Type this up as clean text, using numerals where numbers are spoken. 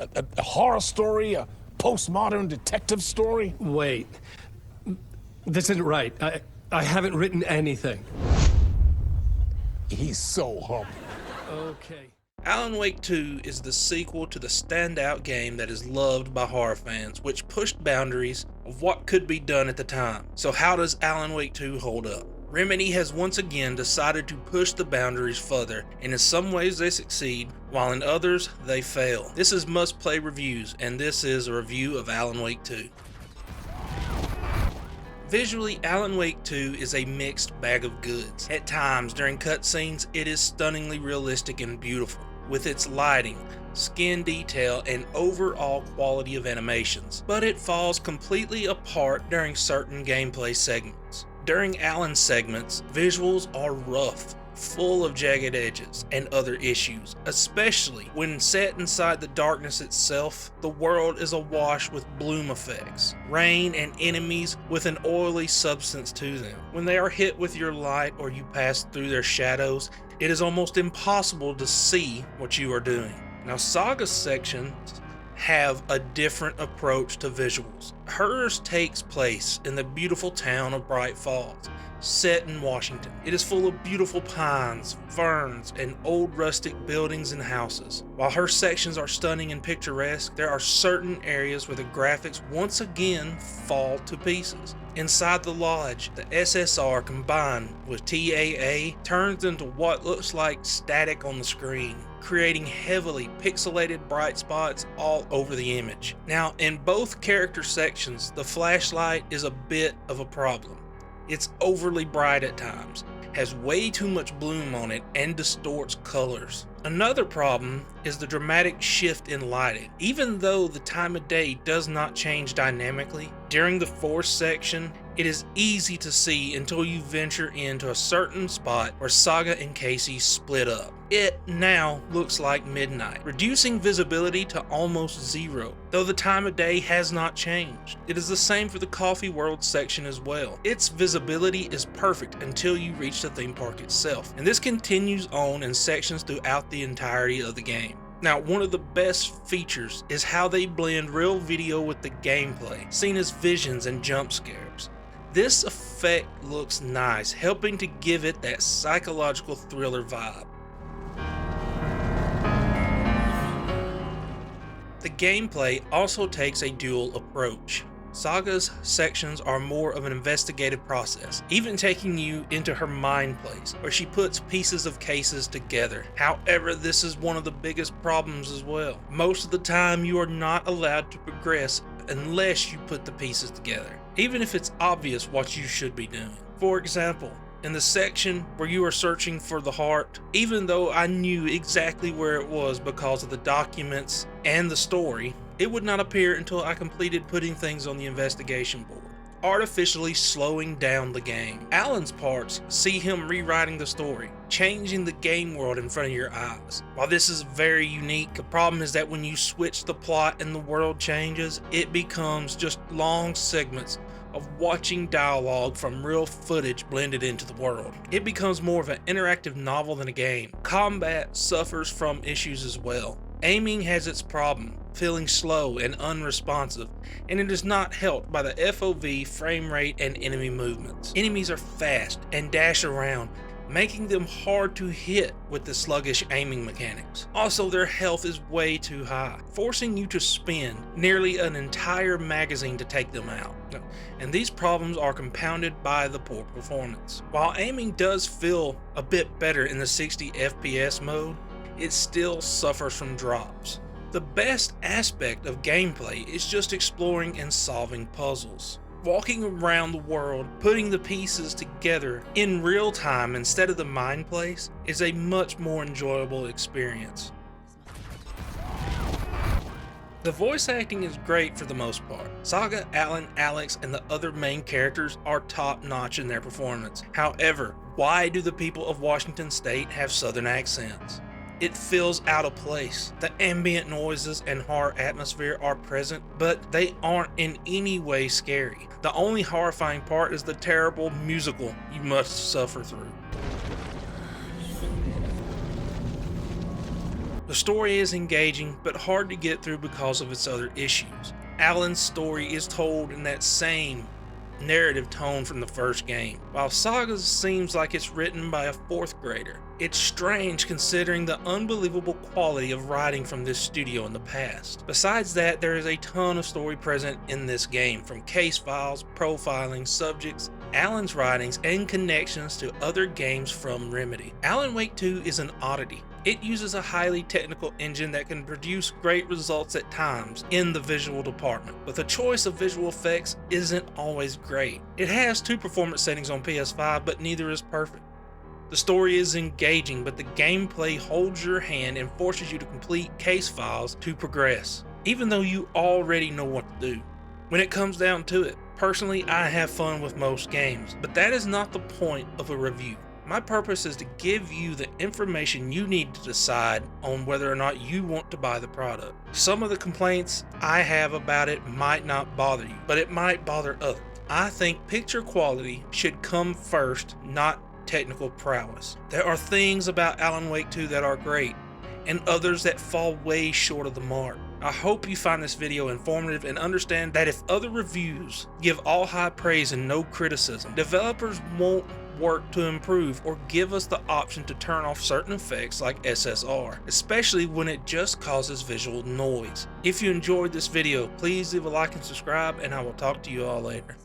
A horror story? A postmodern detective story? Wait. This isn't right. I haven't written anything. He's so humble. Okay. Alan Wake 2 is the sequel to the standout game that is loved by horror fans, which pushed boundaries of what could be done at the time. So how does Alan Wake 2 hold up? Remedy has once again decided to push the boundaries further, and in some ways they succeed, while in others they fail. This is Must Play Reviews, and this is a review of Alan Wake 2. Visually, Alan Wake 2 is a mixed bag of goods. At times, during cutscenes, it is stunningly realistic and beautiful, with its lighting, skin detail, and overall quality of animations, but it falls completely apart during certain gameplay segments. During Alan's segments, visuals are rough, full of jagged edges and other issues, especially when set inside the darkness itself. The world is awash with bloom effects, rain, and enemies with an oily substance to them. When they are hit with your light or you pass through their shadows, it is almost impossible to see what you are doing. Now, Saga sections have a different approach to visuals. Hers takes place in the beautiful town of Bright Falls, set in Washington. It is full of beautiful pines, ferns, and old rustic buildings and houses. While her sections are stunning and picturesque, there are certain areas where the graphics once again fall to pieces. Inside the lodge, the SSR combined with TAA turns into what looks like static on the screen, creating heavily pixelated bright spots all over the image. Now, in both character sections, the flashlight is a bit of a problem. It's overly bright at times, has way too much bloom on it, and distorts colors. Another problem is the dramatic shift in lighting. Even though the time of day does not change dynamically, during the force section, it is easy to see until you venture into a certain spot where Saga and Casey split up. It now looks like midnight, reducing visibility to almost zero, though the time of day has not changed. It is the same for the Coffee World section as well. Its visibility is perfect until you reach the theme park itself, and this continues on in sections throughout the entirety of the game. Now, one of the best features is how they blend real video with the gameplay, seen as visions and jump scares. This effect looks nice, helping to give it that psychological thriller vibe. The gameplay also takes a dual approach. Saga's sections are more of an investigative process, even taking you into her mind place, where she puts pieces of cases together. However, this is one of the biggest problems as well. Most of the time, you are not allowed to progress unless you put the pieces together, even if it's obvious what you should be doing. For example, in the section where you are searching for the heart, even though I knew exactly where it was because of the documents and the story, it would not appear until I completed putting things on the investigation board, artificially slowing down the game. Alan's parts see him rewriting the story, changing the game world in front of your eyes. While this is very unique, the problem is that when you switch the plot and the world changes, it becomes just long segments of watching dialogue from real footage blended into the world. It becomes more of an interactive novel than a game. Combat suffers from issues as well. Aiming has its problem, feeling slow and unresponsive, and it is not helped by the FOV, frame rate, and enemy movements. Enemies are fast and dash around, making them hard to hit with the sluggish aiming mechanics. Also, their health is way too high, forcing you to spend nearly an entire magazine to take them out. And these problems are compounded by the poor performance. While aiming does feel a bit better in the 60 FPS mode, it still suffers from drops. The best aspect of gameplay is just exploring and solving puzzles. Walking around the world, putting the pieces together in real time instead of the mind place is a much more enjoyable experience. The voice acting is great for the most part. Saga, Alan, Alex, and the other main characters are top notch in their performance. However, why do the people of Washington State have southern accents? It feels out of place. The ambient noises and horror atmosphere are present, but they aren't in any way scary. The only horrifying part is the terrible musical you must suffer through. The story is engaging, but hard to get through because of its other issues. Alan's story is told in that same narrative tone from the first game, while Saga's seems like it's written by a 4th grader. It's strange considering the unbelievable quality of writing from this studio in the past. Besides that, there is a ton of story present in this game, from case files, profiling, subjects, Alan's writings, and connections to other games from Remedy. Alan Wake 2 is an oddity. It uses a highly technical engine that can produce great results at times in the visual department, but the choice of visual effects isn't always great. It has 2 performance settings on PS5, but neither is perfect. The story is engaging, but the gameplay holds your hand and forces you to complete case files to progress, even though you already know what to do. When it comes down to it, personally, I have fun with most games, but that is not the point of a review. My purpose is to give you the information you need to decide on whether or not you want to buy the product. Some of the complaints I have about it might not bother you, but it might bother others. I think picture quality should come first, not technical prowess. There are things about Alan Wake 2 that are great, and others that fall way short of the mark. I hope you find this video informative and understand that if other reviews give all high praise and no criticism, developers won't work to improve or give us the option to turn off certain effects like SSR, especially when it just causes visual noise. If you enjoyed this video, please leave a like and subscribe, and I will talk to you all later.